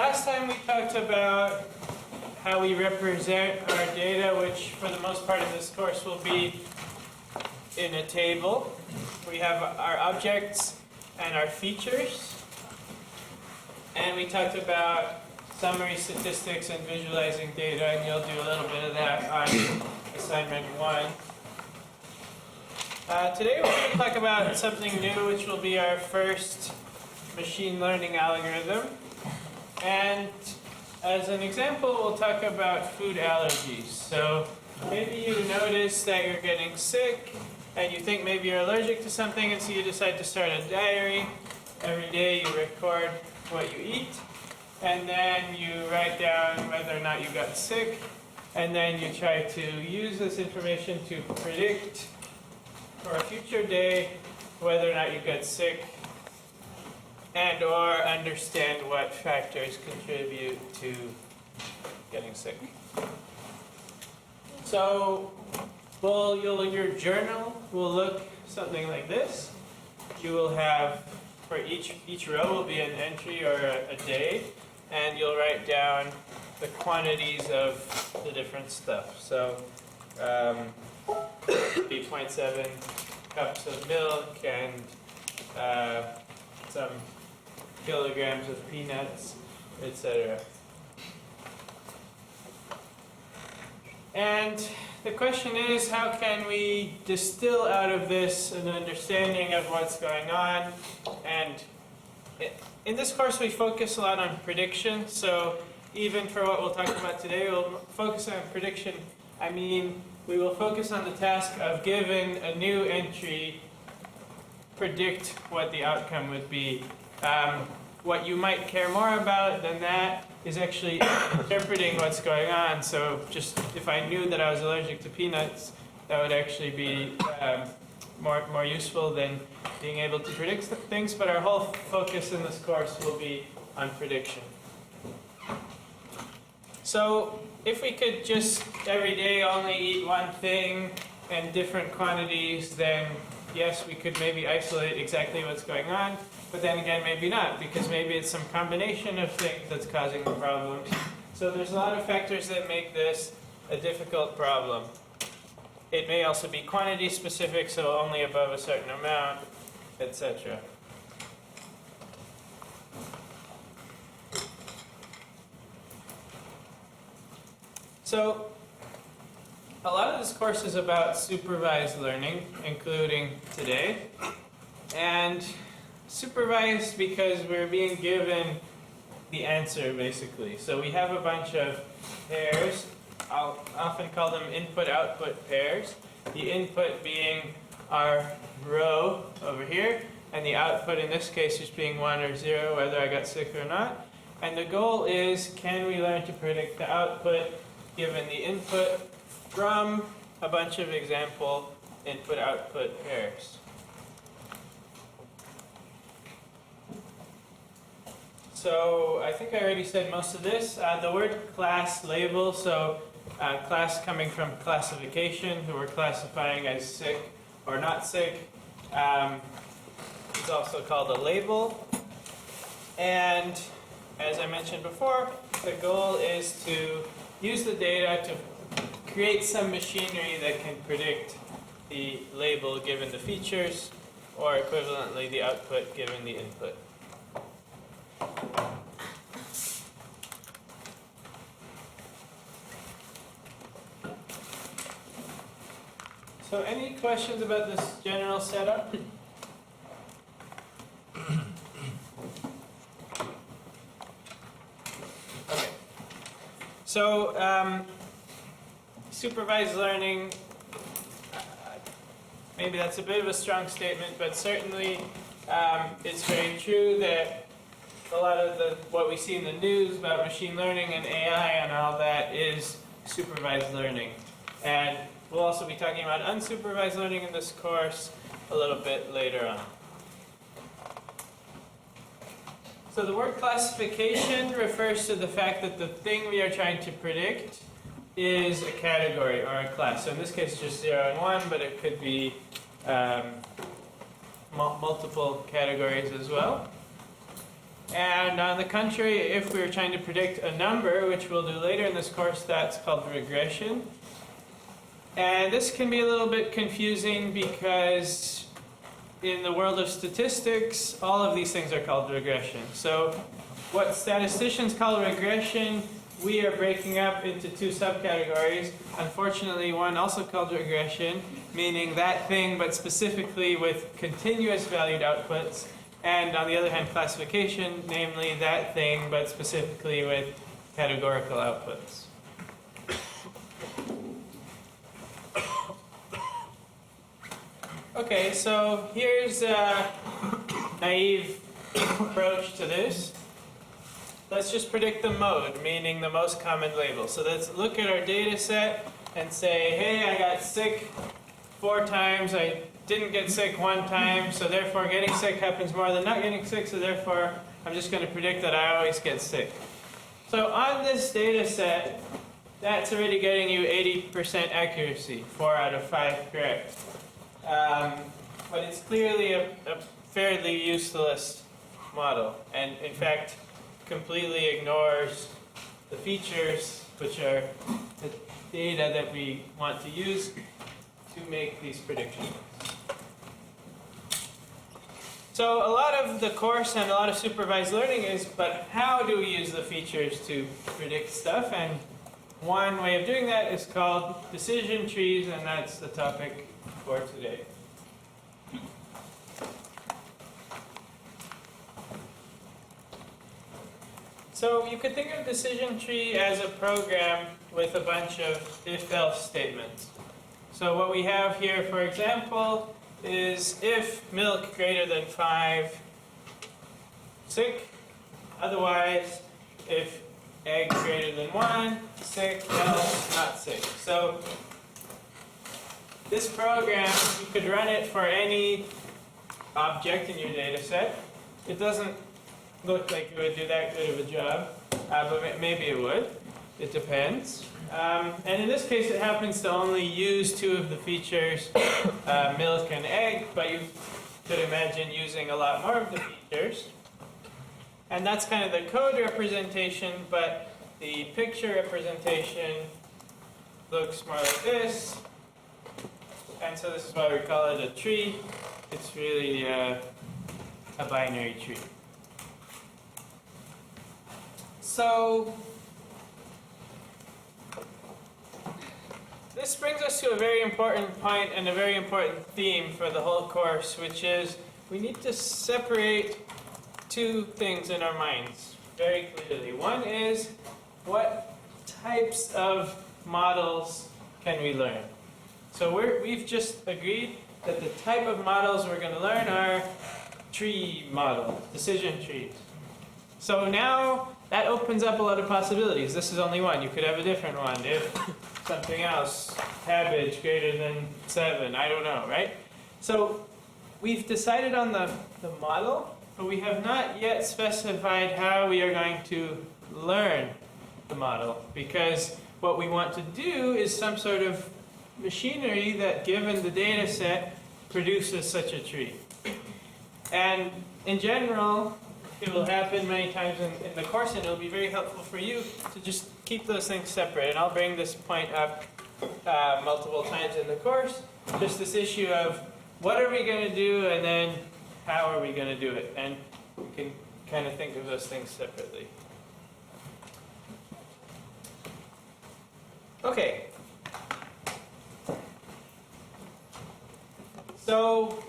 last time we talked about how we represent our data, which for the most part of this course will be in a table. We have our objects and our features. And we talked about summary statistics and visualizing data, and you'll do a little bit of that on assignment 1. Today we're going to talk about something new, which will be our first machine learning algorithm. And as an example, we'll talk about food allergies. So maybe you notice that you're getting sick, and you think maybe you're allergic to something, and so you decide to start a diary. Every day you record what you eat, and then you write down whether or not you got sick, and then you try to use this information to predict for a future day whether or not you got sick, and or understand what factors contribute to getting sick. So your journal will look something like this. You will have, for each row will be an entry or a day, and you'll write down the quantities of the different stuff. So 8.7 cups of milk and some kilograms of peanuts, etc. And the question is, how can we distill out of this an understanding of what's going on? And in this course we focus a lot on prediction, so even for what we'll talk about today, we'll focus on prediction. I mean, we will focus on the task of, given a new entry, predict what the outcome would be. What you might care more about than that is actually interpreting what's going on. So just if I knew that I was allergic to peanuts, that would actually be more useful than being able to predict things. But our whole focus in this course will be on prediction. So if we could just every day only eat one thing and different quantities, then yes, we could maybe isolate exactly what's going on. But then again, maybe not, because maybe it's some combination of things that's causing the problems. So there's a lot of factors that make this a difficult problem. It may also be quantity specific, so only above a certain amount, etc. So a lot of this course is about supervised learning, including today. And supervised because we're being given the answer, basically. So we have a bunch of pairs. I'll often call them input-output pairs. The input being our row over here, and the output in this case just being 1 or 0, whether I got sick or not. And the goal is, can we learn to predict the output given the input from a bunch of example input-output pairs? So I think I already said most of this. The word class label, so class coming from classification, who we're classifying as sick or not sick. It's also called a label. And as I mentioned before, the goal is to use the data to create some machinery that can predict the label given the features, or equivalently the output given the input. So any questions about this general setup? Okay. So supervised learning, maybe that's a bit of a strong statement, but certainly it's very true that a lot of what we see in the news about machine learning and AI and all that is supervised learning. And we'll also be talking about unsupervised learning in this course a little bit later on. So the word classification refers to the fact that the thing we are trying to predict is a category or a class. So in this case, just 0 and 1, but it could be multiple categories as well. And on the contrary, if we were trying to predict a number, which we'll do later in this course, that's called regression. And this can be a little bit confusing because in the world of statistics, all of these things are called regression. So what statisticians call regression, we are breaking up into two subcategories. Unfortunately, one also called regression, meaning that thing, but specifically with continuous valued outputs. And on the other hand, classification, namely that thing, but specifically with categorical outputs. Okay, so here's a naive approach to this. Let's just predict the mode, meaning the most common label. So let's look at our data set and say, hey, I got sick 4 times, I didn't get sick 1 time, so therefore getting sick happens more than not getting sick, so therefore I'm just going to predict that I always get sick. So on this data set, that's already getting you 80% accuracy, 4 out of 5 correct. But it's clearly a fairly useless model, and in fact completely ignores the features, which are the data that we want to use to make these predictions. So a lot of the course and a lot of supervised learning is, but how do we use the features to predict stuff? And one way of doing that is called decision trees, and that's the topic for today. So you could think of decision tree as a program with a bunch of if-else statements. So what we have here, for example, is if milk greater than 5, sick. Otherwise, if egg greater than 1, sick, else not sick. So this program, you could run it for any object in your data set. It doesn't look like it would do that good of a job, but maybe it would. It depends. And in this case, it happens to only use 2 of the features, milk and egg, but you could imagine using a lot more of the features. And that's kind of the code representation, but the picture representation looks more like this. And so this is why we call it a tree. It's really a binary tree. So this brings us to a very important point and a very important theme for the whole course, which is we need to separate 2 things in our minds very clearly. One is, what types of models can we learn? So we've just agreed that the type of models we're going to learn are tree models, decision trees. So now that opens up a lot of possibilities. This is only one. You could have a different one. If something else, cabbage greater than 7, I don't know, right? So we've decided on the model, but we have not yet specified how we are going to learn the model, because what we want to do is some sort of machinery that, given the data set, produces such a tree. And in general, it will happen many times in the course, and it will be very helpful for you to just keep those things separate. And I'll bring this point up multiple times in the course, just this issue of what are we going to do, and then how are we going to do it. And we can kind of think of those things separately. Okay. So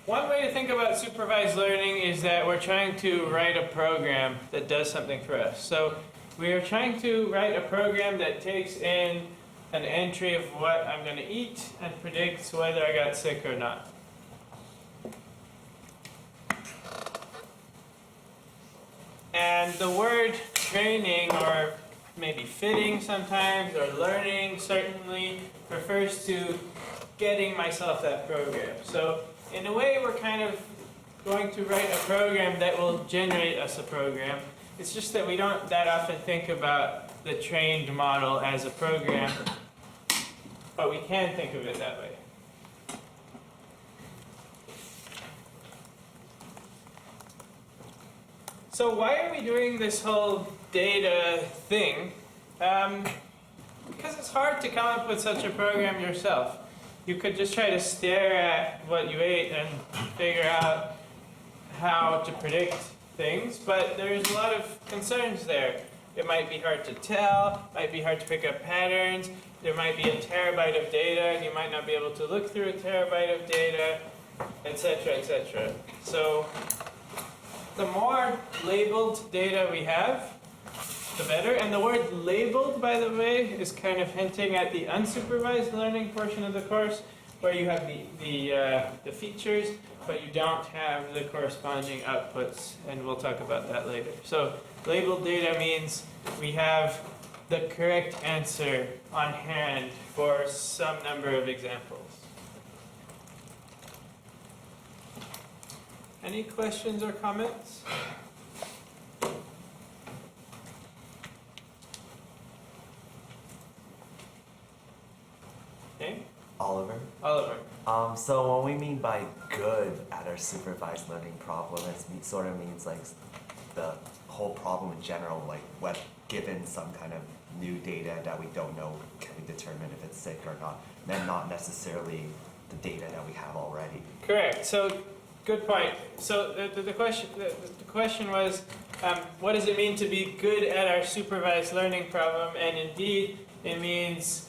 one way to think about supervised learning is that we're trying to write a program that does something for us. So we are trying to write a program that takes in an entry of what I'm going to eat and predicts whether I got sick or not. And the word training, or maybe fitting sometimes, or learning certainly, refers to getting myself that program. So in a way, we're kind of going to write a program that will generate us a program. It's just that we don't that often think about the trained model as a program, but we can think of it that way. So why are we doing this whole data thing? Because it's hard to come up with such a program yourself. You could just try to stare at what you ate and figure out how to predict things, but there's a lot of concerns there. It might be hard to tell, might be hard to pick up patterns, there might be a terabyte of data and you might not be able to look through a terabyte of data, etc., etc. So the more labeled data we have, the better. And the word labeled, by the way, is kind of hinting at the unsupervised learning portion of the course, where you have the features, but you don't have the corresponding outputs, and we'll talk about that later. So labeled data means we have the correct answer on hand for some number of examples. Any questions or comments? Okay. Oliver. So what we mean by good at our supervised learning problem sort of means like the whole problem in general, like what given some kind of new data that we don't know, can we determine if it's sick or not, and not necessarily the data that we have already. Correct. So good point. So the question was, what does it mean to be good at our supervised learning problem? And indeed, it means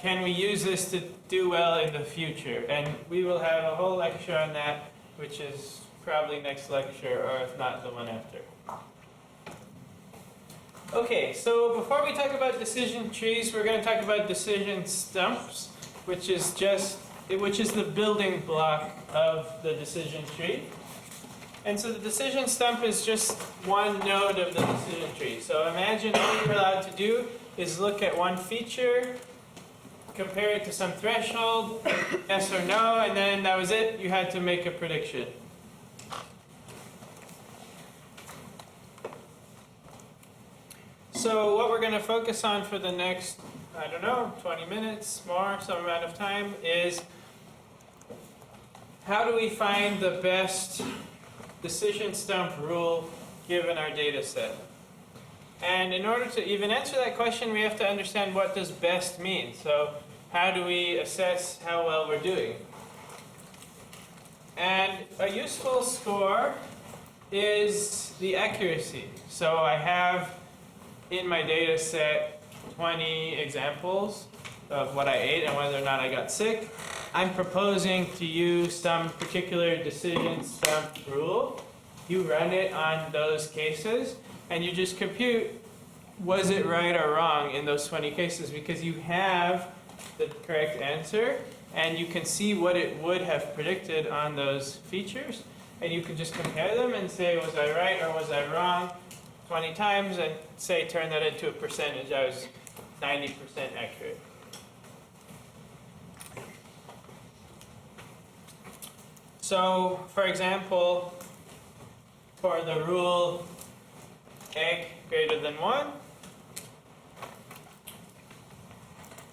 can we use this to do well in the future? And we will have a whole lecture on that, which is probably next lecture, or if not, the one after. Okay, so before we talk about decision trees, we're going to talk about decision stumps, which is the building block of the decision tree. And so the decision stump is just one node of the decision tree. So imagine all you're allowed to do is look at one feature, compare it to some threshold, yes or no, and then that was it. You had to make a prediction. So what we're going to focus on for the next, 20 minutes, some amount of time, is how do we find the best decision stump rule given our data set? And in order to even answer that question, we have to understand what does best mean. So how do we assess how well we're doing? And a useful score is the accuracy. So I have in my data set 20 examples of what I ate and whether or not I got sick. I'm proposing to use some particular decision stump rule. You run it on those cases and you just compute, was it right or wrong in those 20 cases, because you have the correct answer and you can see what it would have predicted on those features, and you can just compare them and say, was I right or was I wrong 20 times, and say turn that into a percentage. I was 90% accurate. So for example, for the rule egg greater than 1,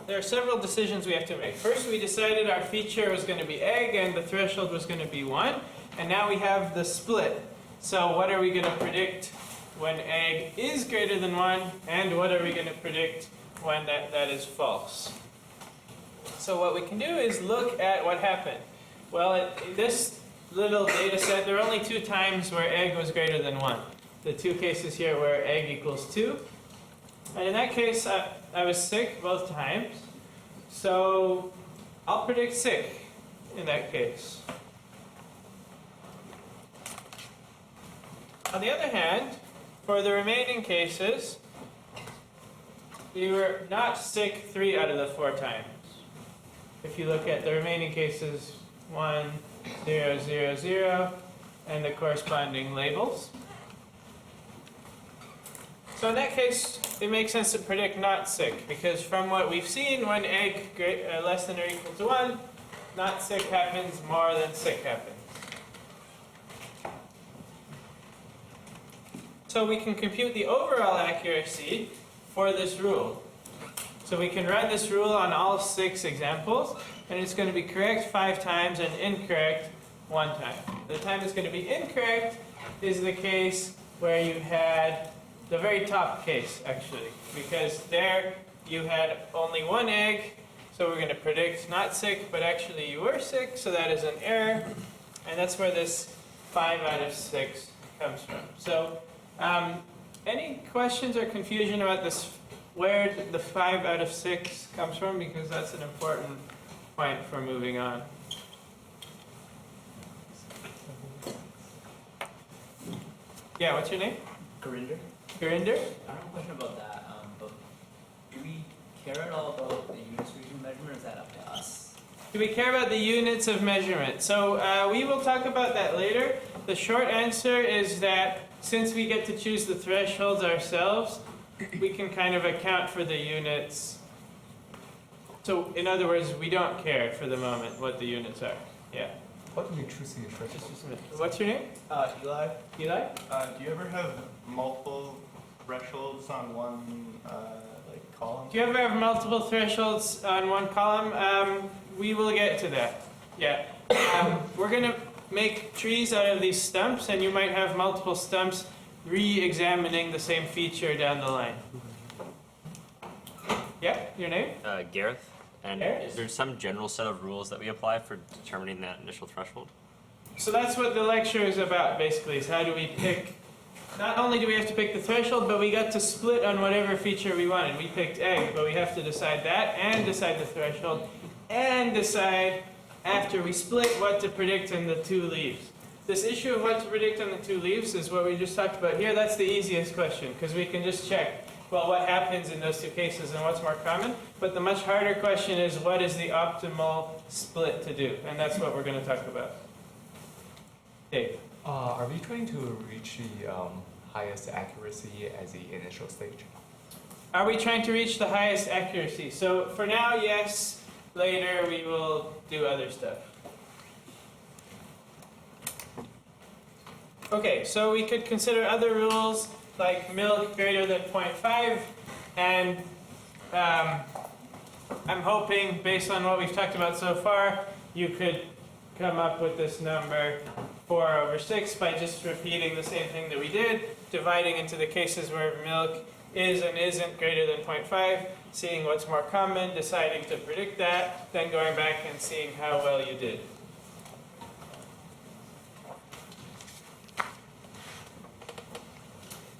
there are several decisions we have to make. First, we decided our feature was going to be egg and the threshold was going to be 1. And now we have the split. So what are we going to predict when egg is greater than 1? And what are we going to predict when that is false? So what we can do is look at what happened. Well, in this little data set, there are only 2 times where egg was greater than 1. The 2 cases here where egg equals 2. And in that case, I was sick both times. So I'll predict sick in that case. On the other hand, for the remaining cases, we were not sick 3 out of the 4 times. If you look at the remaining cases, 1, 0, 0, 0, and the corresponding labels. So in that case, it makes sense to predict not sick, because from what we've seen, when egg less than or equal to 1, not sick happens more than sick happens. So we can compute the overall accuracy for this rule. So we can run this rule on all 6 examples, and it's going to be correct 5 times and incorrect 1 time. The time it's going to be incorrect is the case where you had the very top case, actually, because there you had only one egg, so we're going to predict not sick, but actually you were sick, so that is an error, and that's where this 5 out of 6 comes from. So, any questions or confusion about this, where the 5 out of 6 comes from? Because that's an important point for moving on. Yeah, what's your name? Gurinder? Gurinder? I have a question about that, but do we care at all about the units we can measure, or is that up to us? Do we care about the units of measurement? So we will talk about that later. The short answer is that since we get to choose the thresholds ourselves, we can kind of account for the units. So in other words, we don't care for the moment what the units are. Yeah. What do you choose the threshold? What's your name? Eli, Eli? do you ever have multiple thresholds on one column? Do you ever have multiple thresholds on one column? We will get to that. Yeah. We're going to make trees out of these stumps, and you might have multiple stumps re-examining the same feature down the line. Yeah, your name? Gareth. And Gareth? is there some general set of rules that we apply for determining that initial threshold? So that's what the lecture is about, basically, is how do we pick, not only do we have to pick the threshold, but we got to split on whatever feature we wanted. We picked egg, but we have to decide that, and decide the threshold, and decide, after we split, what to predict in the 2 leaves. This issue of what to predict on the 2 leaves is what we just talked about here. That's the easiest question, because we can just check, well, what happens in those 2 cases and what's more common. But the much harder question is, what is the optimal split to do? And that's what we're going to talk about. Dave. Are we trying to reach the highest accuracy as the initial stage? Are we trying to reach the highest accuracy? So for now, yes. Later, we will do other stuff. Okay, so we could consider other rules like milk greater than 0.5, and I'm hoping, based on what we've talked about so far, you could come up with this number 4/6 by just repeating the same thing that we did, dividing into the cases where milk is and isn't greater than 0.5, seeing what's more common, deciding to predict that, then going back and seeing how well you did.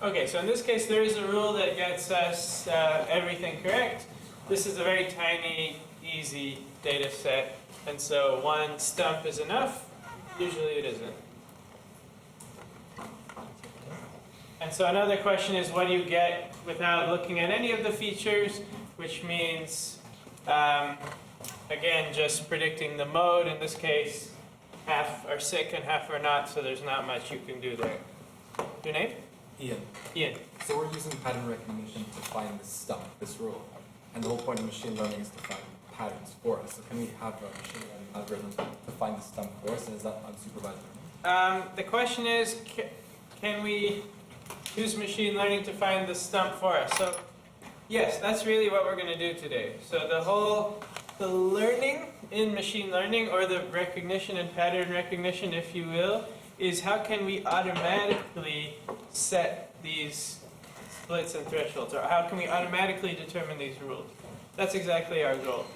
Okay, so in this case, there is a rule that gets us everything correct. This is a very tiny, easy data set, and so 1 stump is enough. Usually it isn't. And so another question is, what do you get without looking at any of the features, which means, again, just predicting the mode. In this case, half are sick and half are not, so there's not much you can do there. Your name? Ian. Ian. So we're using pattern recognition to find this stump, this rule. And the whole point of machine learning is to find patterns for us. So can we have a machine learning algorithm to find the stump for us, and is that unsupervised learning? The question is, can we use machine learning to find the stump for us? So, yes, that's really what we're going to do today. So the learning in machine learning, or the recognition and pattern recognition, if you will, is how can we automatically set these splits and thresholds, or how can we automatically determine these rules? That's exactly our goal.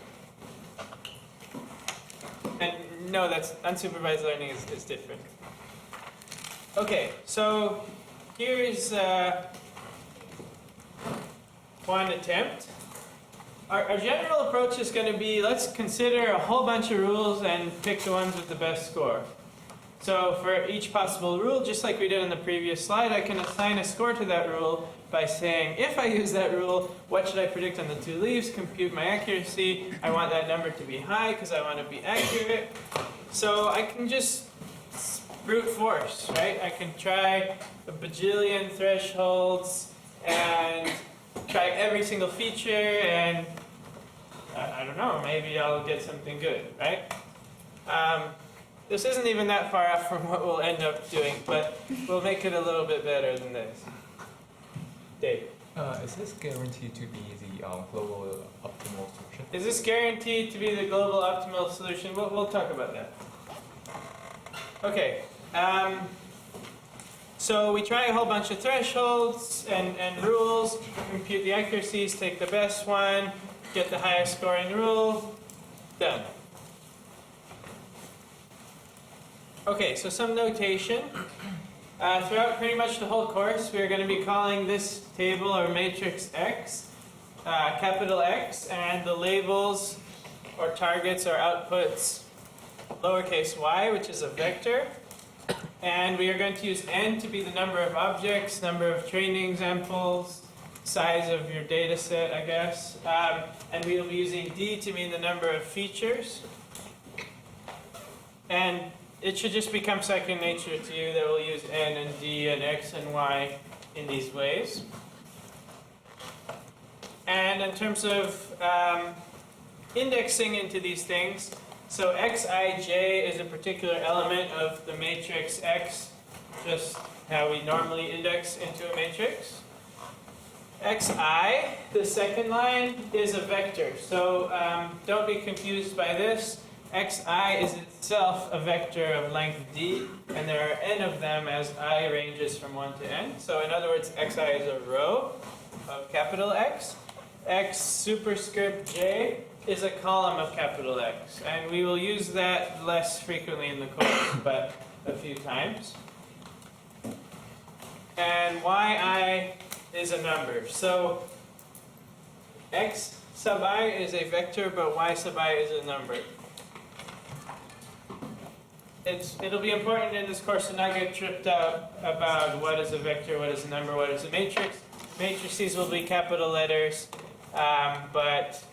And no, that's unsupervised learning is different. Okay, so here's one attempt. Our general approach is going to be, let's consider a whole bunch of rules and pick the ones with the best score. So for each possible rule, just like we did on the previous slide, I can assign a score to that rule by saying, if I use that rule, what should I predict on the 2 leaves? Compute my accuracy. I want that number to be high because I want to be accurate. So I can just brute force, right? I can try a bajillion thresholds and try every single feature, and I don't know, maybe I'll get something good, right? This isn't even that far off from what we'll end up doing, but we'll make it a little bit better than this. Dave. Is this guaranteed to be the global optimal solution? Is this guaranteed to be the global optimal solution? We'll talk about that. Okay. So we try a whole bunch of thresholds and rules, compute the accuracies, take the best one, get the highest scoring rule, done. Okay, so some notation. Throughout pretty much the whole course, we're going to be calling this table or matrix X, capital X, and the labels or targets or outputs lowercase y, which is a vector. And we are going to use n to be the number of objects, number of training examples, size of your data set, I guess. And we will be using d to mean the number of features. And it should just become second nature to you that we'll use n and d and x and y in these ways. And in terms of indexing into these things, so xij is a particular element of the matrix X, just how we normally index into a matrix. xi, the second line, is a vector. So don't be confused by this. xi is itself a vector of length d, and there are n of them as I ranges from 1 to n. So in other words, xi is a row of capital X. X superscript j is a column of capital X, and we will use that less frequently in the course, but a few times. And yi is a number. So x sub I is a vector, but y sub I is a number. It'll be important in this course to not get tripped out about what is a vector, what is a number, what is a matrix. Matrices will be capital letters, but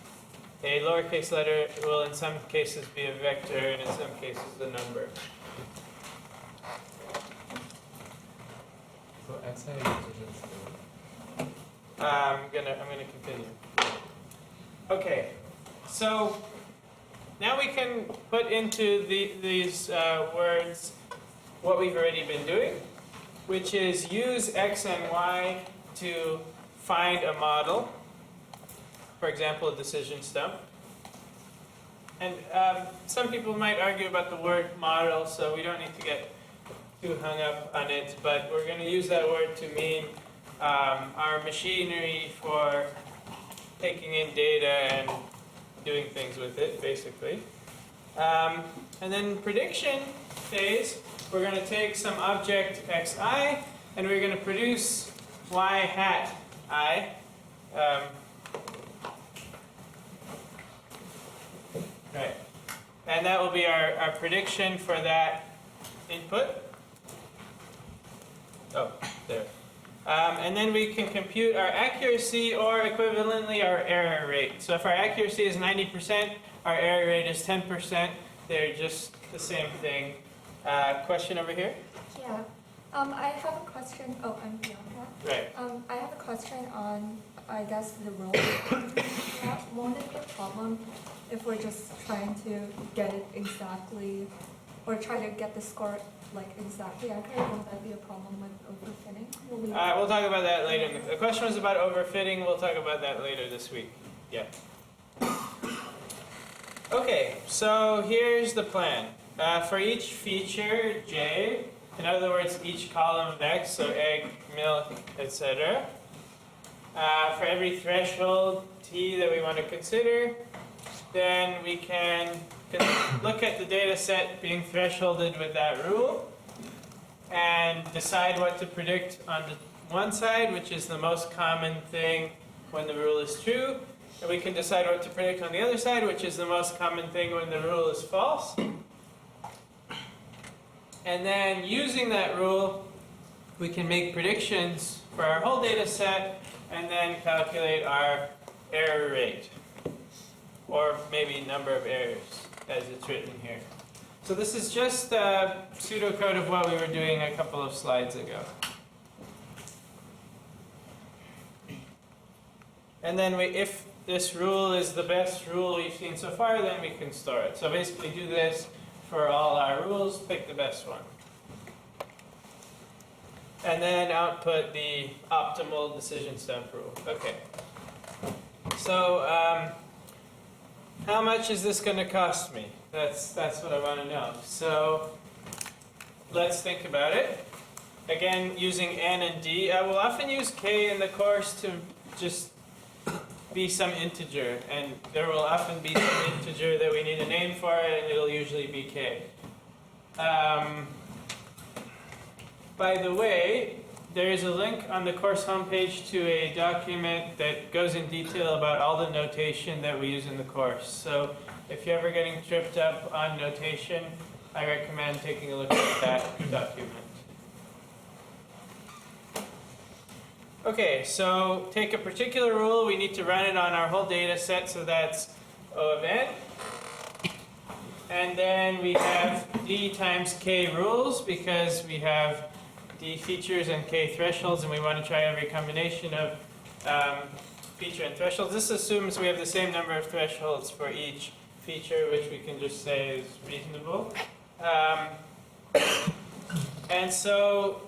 a lowercase letter will in some cases be a vector and in some cases a number. So xi is I'm gonna continue. Okay, so now we can put into these words what we've already been doing, which is use x and y to find a model. For example, a decision stump. And some people might argue about the word model, so we don't need to get too hung up on it, but we're going to use that word to mean our machinery for taking in data and doing things with it, basically. And then prediction phase, we're going to take some object xi, and we're going to produce y hat I. Right. And that will be our prediction for that input. Oh, there. And then we can compute our accuracy or equivalently our error rate. So if our accuracy is 90%, our error rate is 10%. They're just the same thing. Question over here? Yeah. I have a question. Oh, I'm Bianca. Right. I have a question on, I guess, the role. Won't it be a problem if we're just trying to get it exactly, or try to get the score like exactly accurate? Won't that be a problem with overfitting? We'll talk about that later. The question was about overfitting. We'll talk about that later this week. Yeah. Okay, so here's the plan. For each feature, j, in other words, each column of x, so egg, milk, etc. For every threshold, t, that we want to consider, then we can look at the data set being thresholded with that rule and decide what to predict on the one side, which is the most common thing when the rule is true. And we can decide what to predict on the other side, which is the most common thing when the rule is false. And then using that rule, we can make predictions for our whole data set and then calculate our error rate, or maybe number of errors, as it's written here. So this is just a pseudocode of what we were doing a couple of slides ago. And then if this rule is the best rule we've seen so far, then we can store it. So basically do this for all our rules, pick the best one. And then output the optimal decision stump rule. Okay. So how much is this going to cost me? That's what I want to know. So let's think about it. again, using n and d. I will often use k in the course to just be some integer, and there will often be some integer that we need a name for it, and it'll usually be k. By the way, there is a link on the course homepage to a document that goes in detail about all the notation that we use in the course. So if you're ever getting tripped up on notation, I recommend taking a look at that document. Okay, so take a particular rule, we need to run it on our whole data set, so that's O of n. And then we have d times k rules, because we have d features and k thresholds, and we want to try every combination of feature and thresholds. This assumes we have the same number of thresholds for each feature, which we can just say is reasonable. And so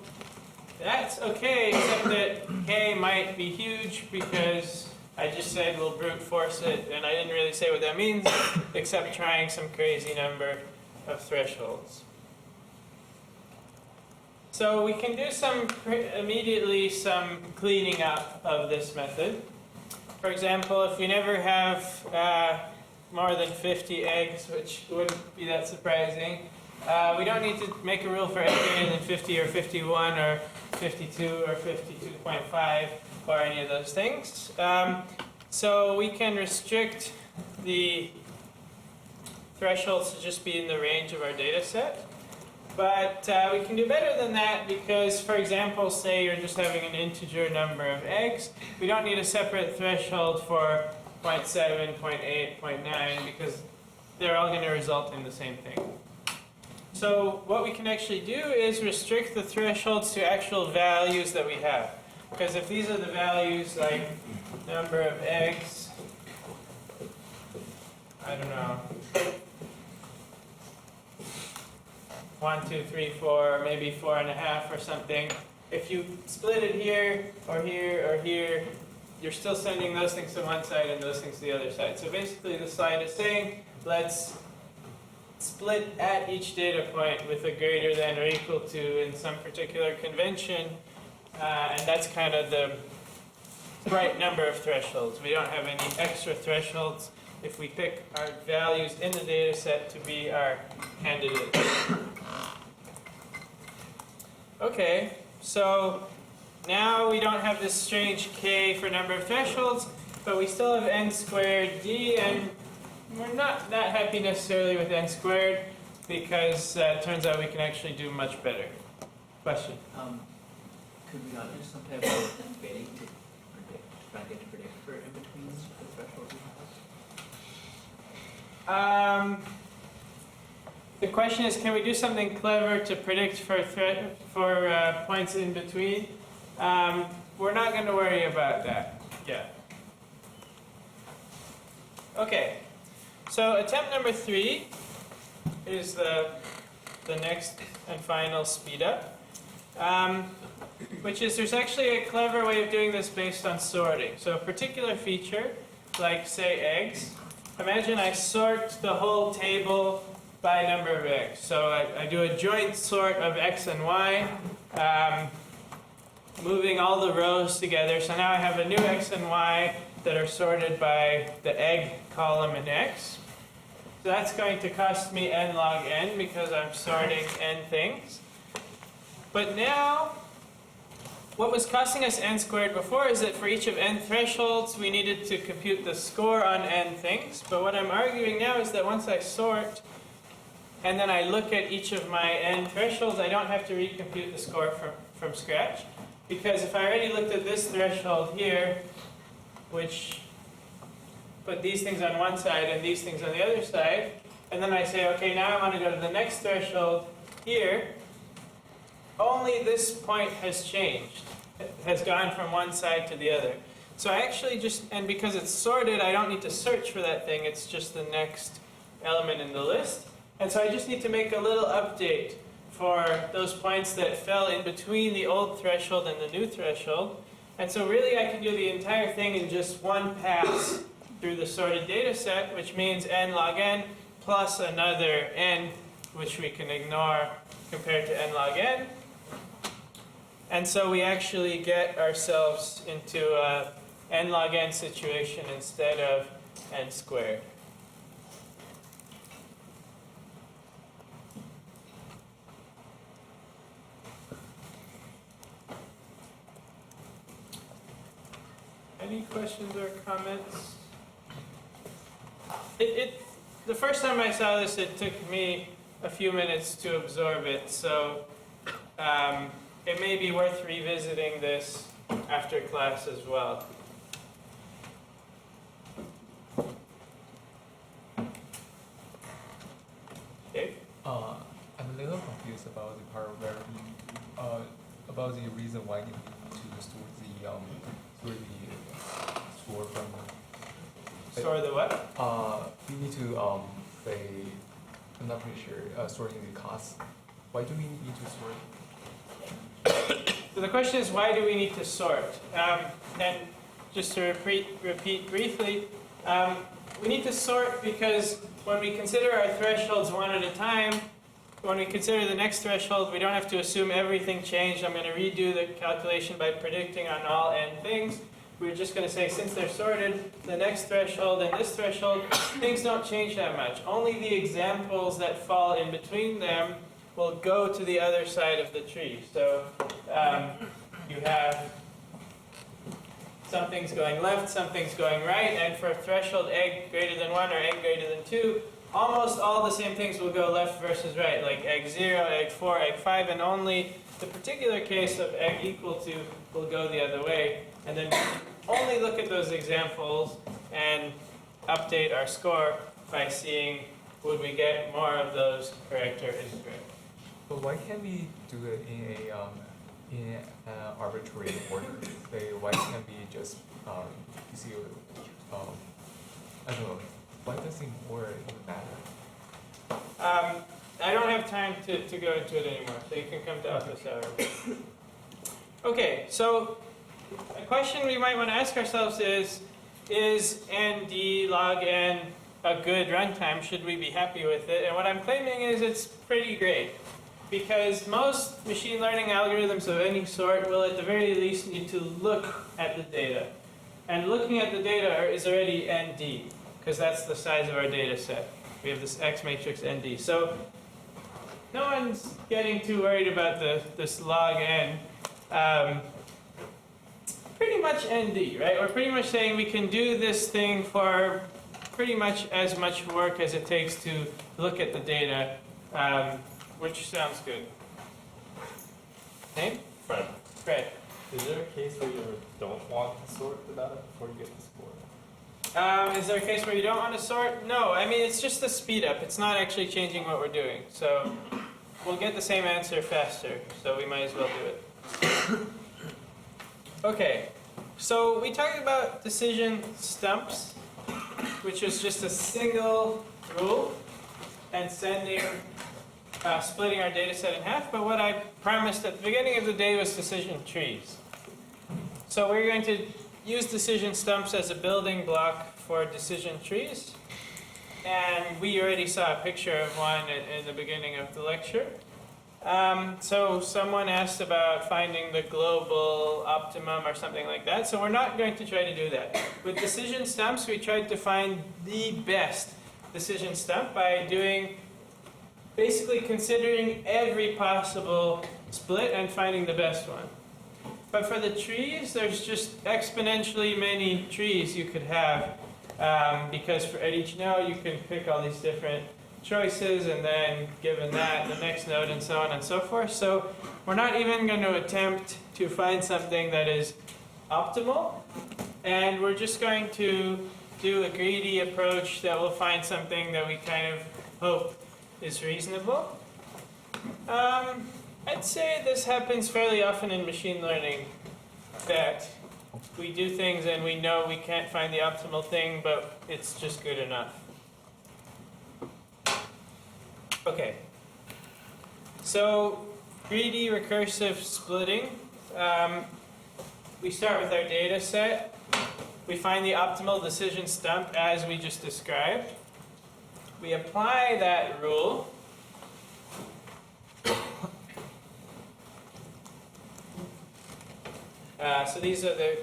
that's okay, except that k might be huge, because I just said we'll brute force it, and I didn't really say what that means, except trying some crazy number of thresholds. So we can do immediately some cleaning up of this method. For example, if we never have more than 50 eggs, which wouldn't be that surprising, we don't need to make a rule for egg greater than 50 or 51 or 52 or 52.5 or any of those things. So we can restrict the thresholds to just be in the range of our data set. But we can do better than that, because, for example, say you're just having an integer number of eggs. We don't need a separate threshold for 0.7, 0.8, 0.9, because they're all going to result in the same thing. So what we can actually do is restrict the thresholds to actual values that we have. Because if these are the values, like number of eggs, I don't know, 1, 2, 3, 4, maybe 4.5 or something. If you split it here, or here, or here, you're still sending those things to one side and those things to the other side. So basically the slide is saying, let's split at each data point with a greater than or equal to in some particular convention. And that's kind of the right number of thresholds. We don't have any extra thresholds if we pick our values in the data set to be our candidates. Okay, so now we don't have this strange k for number of thresholds, but we still have n squared d, and we're not that happy necessarily with n squared, because it turns out we can actually do much better. Question? Could we not do some type of bidding to try to predict for in between the thresholds we have? The question is, can we do something clever to predict for points in between? We're not going to worry about that yet. Okay, so attempt number 3 is the next and final speed up, which is there's actually a clever way of doing this based on sorting. So a particular feature, like say eggs, imagine I sort the whole table by number of eggs. So I do a joint sort of x and y, moving all the rows together. So now I have a new x and y that are sorted by the egg column in x. So that's going to cost me n log n, because I'm sorting n things. But now, what was costing us n squared before is that for each of n thresholds, we needed to compute the score on n things. But what I'm arguing now is that once I sort, and then I look at each of my n thresholds, I don't have to recompute the score from scratch. Because if I already looked at this threshold here, which put these things on one side and these things on the other side, and then I say, okay, now I want to go to the next threshold here, only this point has changed. It has gone from one side to the other. So I actually just, and because it's sorted, I don't need to search for that thing, it's just the next element in the list. And so I just need to make a little update for those points that fell in between the old threshold and the new threshold. And so really I can do the entire thing in just one pass through the sorted data set, which means n log n plus another n, which we can ignore compared to n log n. And so we actually get ourselves into a n log n situation instead of n squared. Any questions or comments? The first time I saw this, it took me a few minutes to absorb it, so it may be worth revisiting this after class as well. Okay. I'm a little confused about the part where we, about the reason why you need to store from. Store the what? We need to say, I'm not pretty sure, storing the costs. Why do we need to sort? So the question is, why do we need to sort? And just to repeat briefly, we need to sort because when we consider our thresholds one at a time, when we consider the next threshold, we don't have to assume everything changed. I'm going to redo the calculation by predicting on all n things. We're just going to say, since they're sorted, the next threshold and this threshold, things don't change that much. Only the examples that fall in between them will go to the other side of the tree. So you have something's going left, something's going right, and for threshold egg greater than 1 or egg greater than 2, almost all the same things will go left versus right, like egg 0, egg 4, egg 5, and only the particular case of egg equal to will go the other way. And then only look at those examples and update our score by seeing would we get more of those correct or incorrect. But why can't we do it in an arbitrary order? Say, why can't we just see, I don't know, why does the order even matter? I don't have time to go into it anymore, so you can come to office hours. Okay, so a question we might want to ask ourselves is ND log n a good runtime? Should we be happy with it? And what I'm claiming is it's pretty great, because most machine learning algorithms of any sort will at the very least need to look at the data. And looking at the data is already ND, because that's the size of our data set. We have this X matrix ND. So no one's getting too worried about this log n. Pretty much ND, right? We're pretty much saying we can do this thing for pretty much as much work as it takes to look at the data, which sounds good. Name? Fred, Fred. is there a case where you don't want to sort the data before you get the score? Is there a case where you don't want to sort? No, I mean, it's just a speed up. It's not actually changing what we're doing. So we'll get the same answer faster, so we might as well do it. Okay, so we talked about decision stumps, which is just a single rule, and splitting our data set in half. But what I promised at the beginning of the day was decision trees. So we're going to use decision stumps as a building block for decision trees. And we already saw a picture of one in the beginning of the lecture. So someone asked about finding the global optimum or something like that. So we're not going to try to do that. With decision stumps, we tried to find the best decision stump by basically considering every possible split and finding the best one. But for the trees, there's just exponentially many trees you could have, because at each node you can pick all these different choices, and then given that, the next node, and so on and so forth. So we're not even going to attempt to find something that is optimal, and we're just going to do a greedy approach that will find something that we kind of hope is reasonable. I'd say this happens fairly often in machine learning, that we do things and we know we can't find the optimal thing, but it's just good enough. Okay, so greedy recursive splitting. We start with our data set. We find the optimal decision stump as we just described. We apply that rule. So these are the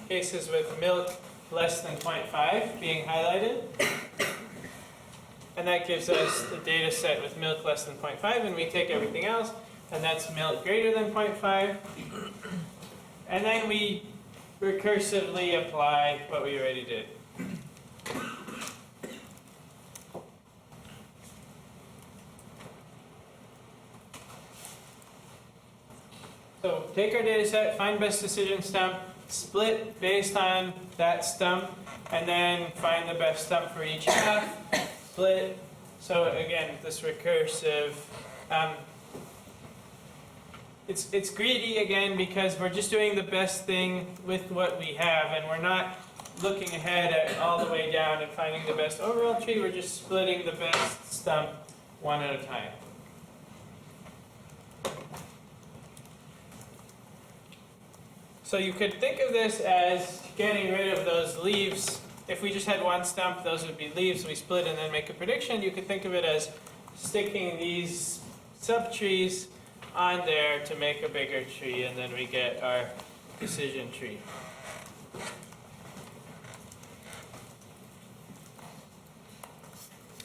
cases with milk less than 0.5 being highlighted. And that gives us the data set with milk less than 0.5, and we take everything else, and that's milk greater than 0.5. And then we recursively apply what we already did. So take our data set, find best decision stump, split based on that stump, and then find the best stump for each half, split. So again, this recursive, it's greedy again because we're just doing the best thing with what we have, and we're not looking ahead at all the way down and finding the best overall tree. We're just splitting the best stump one at a time. So you could think of this as getting rid of those leaves. If we just had one stump, those would be leaves. We split and then make a prediction. You could think of it as sticking these subtrees on there to make a bigger tree, and then we get our decision tree.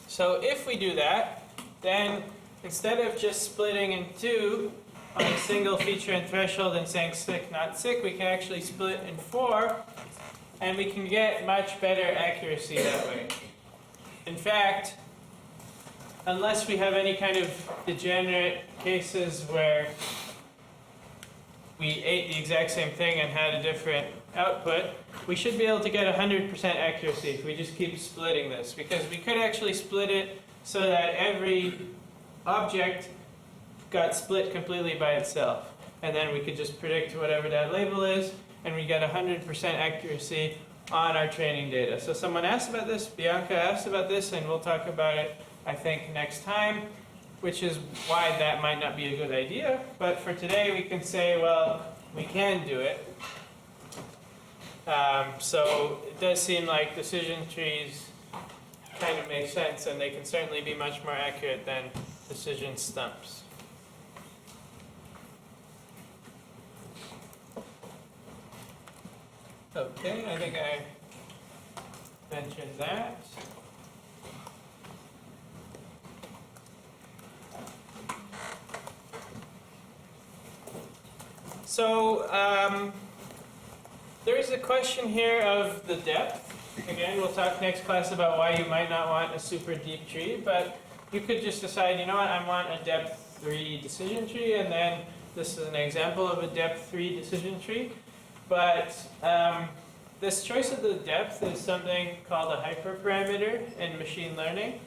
So if we do that, then instead of just splitting in two on a single feature and threshold and saying sick, not sick, we can actually split in 4, and we can get much better accuracy that way. In fact, unless we have any kind of degenerate cases where we ate the exact same thing and had a different output, we should be able to get 100% accuracy if we just keep splitting this, because we could actually split it so that every object got split completely by itself, and then we could just predict whatever that label is, and we get 100% accuracy on our training data. So someone asked about this, Bianca asked about this, and we'll talk about it, I think, next time, which is why that might not be a good idea. But for today, we can say, well, we can do it. So it does seem like decision trees kind of make sense, and they can certainly be much more accurate than decision stumps. Okay, I think I mentioned that. So there is a question here of the depth. Again, we'll talk next class about why you might not want a super deep tree, but you could just decide, you know what, I want a depth 3 decision tree, and then this is an example of a depth 3 decision tree. But this choice of the depth is something called a hyperparameter in machine learning.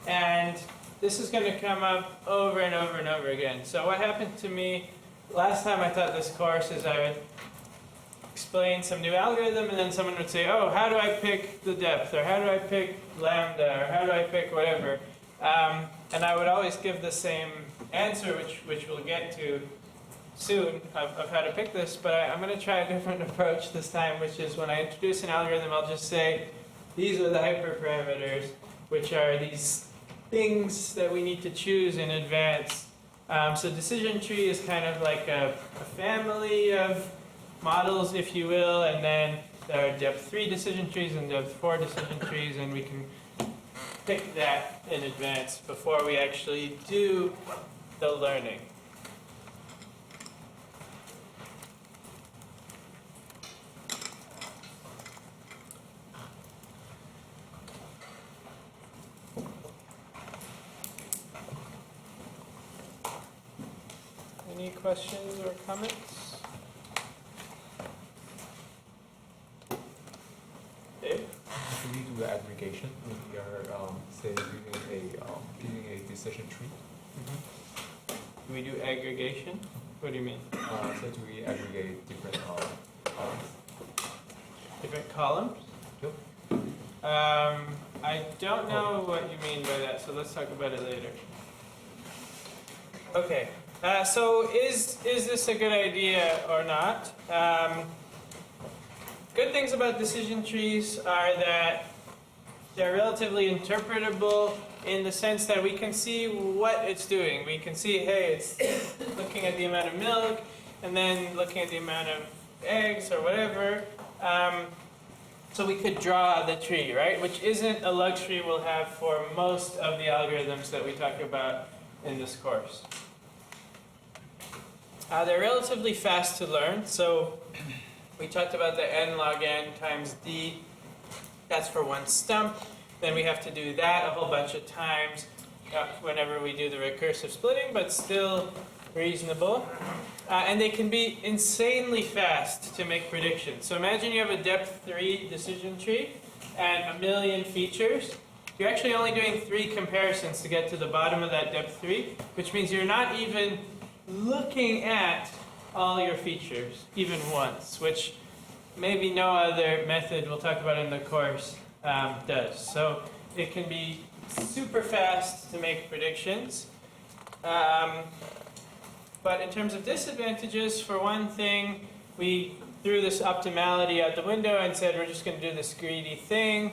And this is going to come up over and over and over again. So what happened to me last time I taught this course is I would explain some new algorithm, and then someone would say, oh, how do I pick the depth? Or how do I pick lambda? Or how do I pick whatever? And I would always give the same answer, which we'll get to soon, of how to pick this, but I'm going to try a different approach this time, which is when I introduce an algorithm, I'll just say, these are the hyperparameters, which are these things that we need to choose in advance. So decision tree is kind of like a family of models, if you will, and then there are depth 3 decision trees and depth 4 decision trees, and we can pick that in advance before we actually do the learning. Any questions or comments? Dave? Do we do aggregation when we are, say, using a decision tree? Do we do aggregation? What do you mean? So do we aggregate different columns? Different columns? Yep. I don't know what you mean by that, so let's talk about it later. Okay. So is this a good idea or not? Good things about decision trees are that they're relatively interpretable in the sense that we can see what it's doing. We can see, hey, it's looking at the amount of milk, and then looking at the amount of eggs or whatever. So we could draw the tree, right? Which isn't a luxury we'll have for most of the algorithms that we talk about in this course. They're relatively fast to learn. So we talked about the n log n times d. That's for one stump. Then we have to do that a whole bunch of times whenever we do the recursive splitting, but still reasonable. And they can be insanely fast to make predictions. So imagine you have a depth 3 decision tree and a million features. You're actually only doing 3 comparisons to get to the bottom of that depth 3, which means you're not even looking at all your features, even once, which maybe no other method we'll talk about in the course does. So it can be super fast to make predictions. But in terms of disadvantages, for one thing, we threw this optimality out the window and said we're just going to do this greedy thing.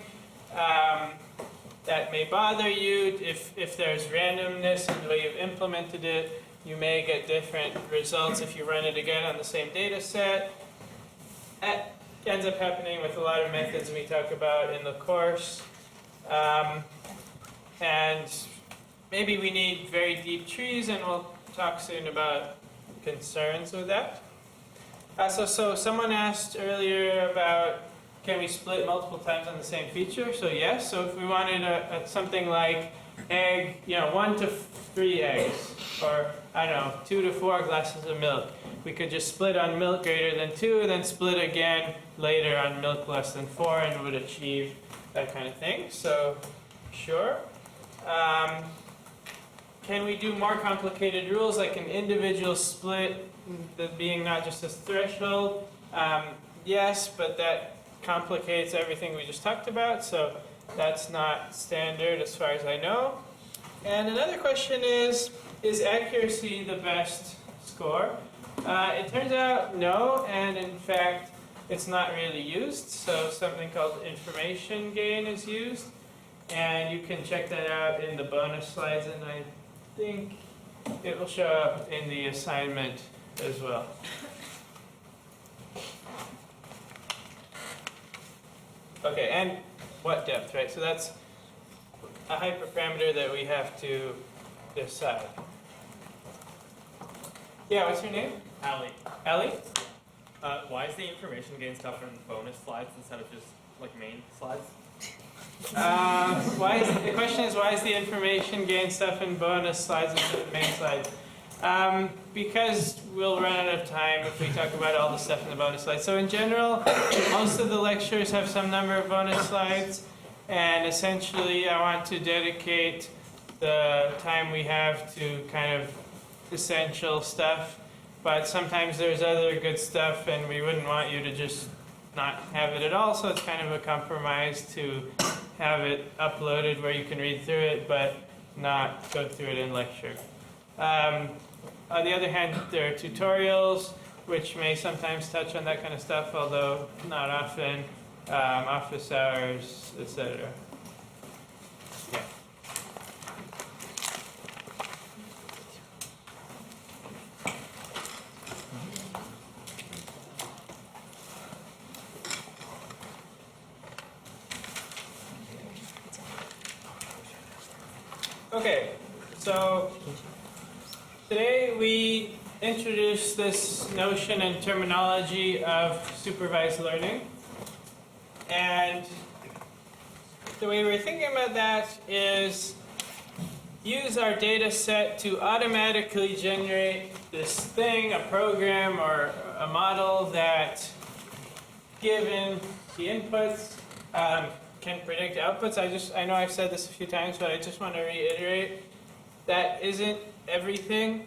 That may bother you if there's randomness in the way you've implemented it. You may get different results if you run it again on the same data set. That ends up happening with a lot of methods we talk about in the course. And maybe we need very deep trees, and we'll talk soon about concerns with that. So someone asked earlier about, can we split multiple times on the same feature? So yes. So if we wanted something like egg, 1 to 3 eggs, or I don't know, 2 to 4 glasses of milk, we could just split on milk greater than 2, and then split again later on milk less than 4, and would achieve that kind of thing. So sure. Can we do more complicated rules, like an individual split, that being not just a threshold? Yes, but that complicates everything we just talked about, so that's not standard as far as I know. And another question is accuracy the best score? It turns out no, and in fact, it's not really used. So something called information gain is used, and you can check that out in the bonus slides, and I think it will show up in the assignment as well. Okay, and what depth, right? So that's a hyperparameter that we have to decide. Yeah, what's your name? Allie, Ellie? why is the information gain stuff in bonus slides instead of just like main slides? The question is, why is the information gain stuff in bonus slides instead of main slides? Because we'll run out of time if we talk about all the stuff in the bonus slides. So in general, most of the lectures have some number of bonus slides, and essentially I want to dedicate the time we have to kind of essential stuff, but sometimes there's other good stuff and we wouldn't want you to just not have it at all, so it's kind of a compromise to have it uploaded where you can read through it but not go through it in lecture. On the other hand, there are tutorials which may sometimes touch on that kind of stuff, although not often, office hours, etc. Yeah. Okay, so today we introduce this notion and terminology of supervised learning. And the way we're thinking about that is use our data set to automatically generate this thing, a program or a model that, given the inputs, can predict outputs. I know I've said this a few times, but I just want to reiterate that isn't everything.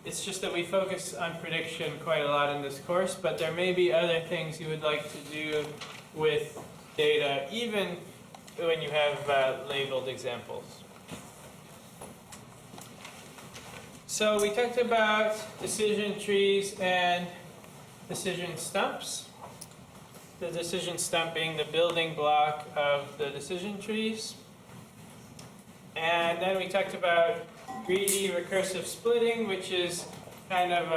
It's just that we focus on prediction quite a lot in this course, but there may be other things you would like to do with data, even when you have labeled examples. So we talked about decision trees and decision stumps. The decision stump being the building block of the decision trees. And then we talked about greedy recursive splitting, which is kind of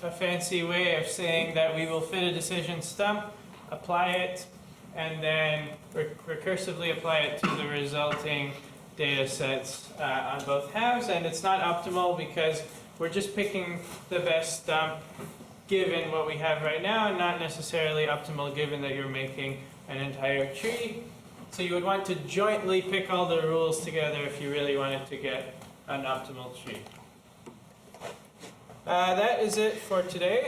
a fancy way of saying that we will fit a decision stump, apply it, and then recursively apply it to the resulting data sets on both halves. And it's not optimal because we're just picking the best stump given what we have right now, and not necessarily optimal given that you're making an entire tree. So you would want to jointly pick all the rules together if you really wanted to get an optimal tree. That is it for today.